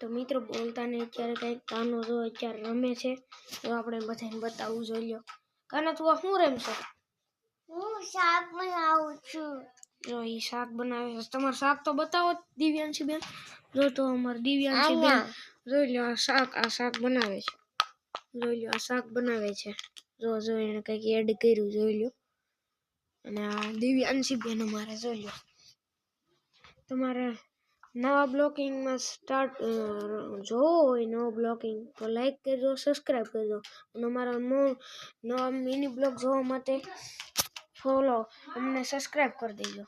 તો મિત્રો બોલતા ને અત્યારે કંઈક કાનો જો અત્યારે રમે છે તો આપણે બધાને બતાવવું જોઈએ. કાના તું શું રમશો? હું શાક બનાવું છું. જો એ શાક બનાવે છે. તમારું શાક તો બતાવો દિવ્યાંશી બેન. જો તો અમારી દિવ્યાંશી બેન જોઈ લો આ શાક બનાવે છે. જોઈ લો આ શાક બનાવે છે. જો એને કંઈક એડ કર્યું જોઈ લો. અને આ દિવ્યાંશી બેન અમારે જોઈ લો. તમારે નવા બ્લોગિંગમાં સ્ટાર્ટ જોવો હોય નવો બ્લોગિંગ તો લાઈક કરજો, સબસ્ક્રાઈબ કરજો અને અમારા નવા મિની બ્લોગ જોવા માટે ફોલો અમને સબસ્ક્રાઈબ કરી દેજો.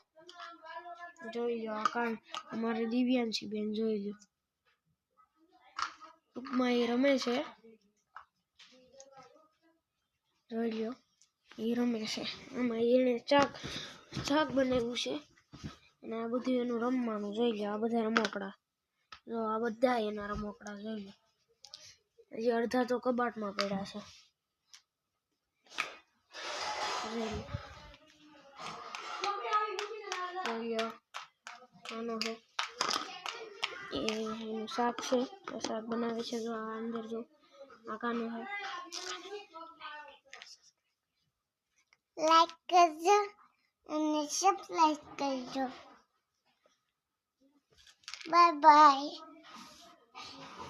જોઈ લો આ કાન અમારી દિવ્યાંશી બેન જોઈ લો. ટૂંકમાં એ રમે છે. જોઈ લો એ રમે છે. આમાં એને શાક બનાવ્યું છે અને આ બધું એનું રમવાનું જોઈ લો. આ બધા રમકડા જો આ બધા એના રમકડા જોઈ લો. હજી અડધા તો કબાટમાં પડ્યા છે. જોઈ લો આનો છે એનું શાક છે. શાક બનાવે છે. જો આ અંદર જો આ કાનો છે. લાઈક કરજો અને સબસ્ક્રાઇબ કરજો. Bye bye.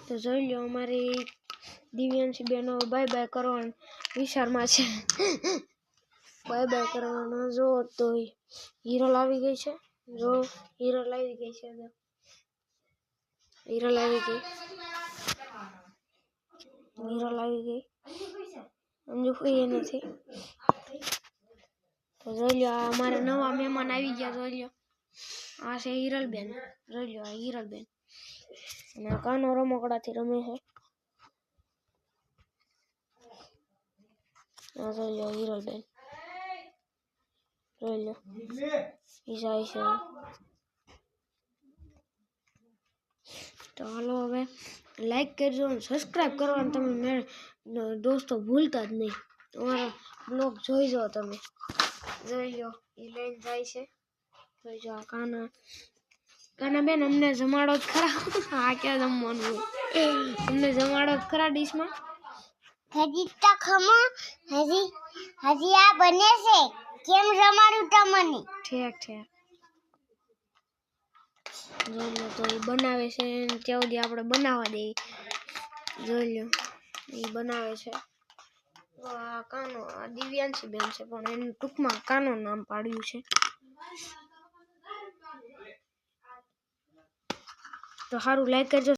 તો જોઈ લો અમારી દિવ્યાંશી બેનો બાય બાય કરવાનો વિચારમાં છે. બાય બાય કરવાનો જો તો હિરલ આવી ગઈ છે. જો હિરલ આવી ગઈ છે. હિરલ આવી ગઈ. સમજો કોઈ નથી. તો જોઈ લો આ અમારા નવા મહેમાન આવી ગયા. જોઈ લો આ છે હિરલબેન. જોઈ લો આ હિરલબેન અને કાનો રમકડાથી રમે છે. આ જોઈ લો હિરલબેન. જોઈ લો ઈ જાય છે. તો હાલો હવે લાઈક કરજો અને સબસ્ક્રાઈબ કરવાનું તમે દોસ્તો ભૂલતા જ નહીં. તમારા બ્લોગ જોઈ જાઓ તમે. જોઈ લો એ લઈને જાય છે. જોઈ જો આ કાના બેન અમને જમાડો જ ખરા. આ ક્યાં જમવાનું હોય? અમને જમાડો જ ખરા ડીશમાં. હજી તો ખમો હજી આ બને છે. કેમ રમાડું તમને? ઠેક જોઈ લો તો એ બનાવે છે ત્યાં સુધી આપણે બનાવવા દઈએ. જોઈ લો એ બનાવે છે. આ કાનો આ દિવ્યાંશી બેન છે પણ એનું ટૂંકમાં કાનો નામ પાડ્યું છે. તો સારું લાઈક કરજો.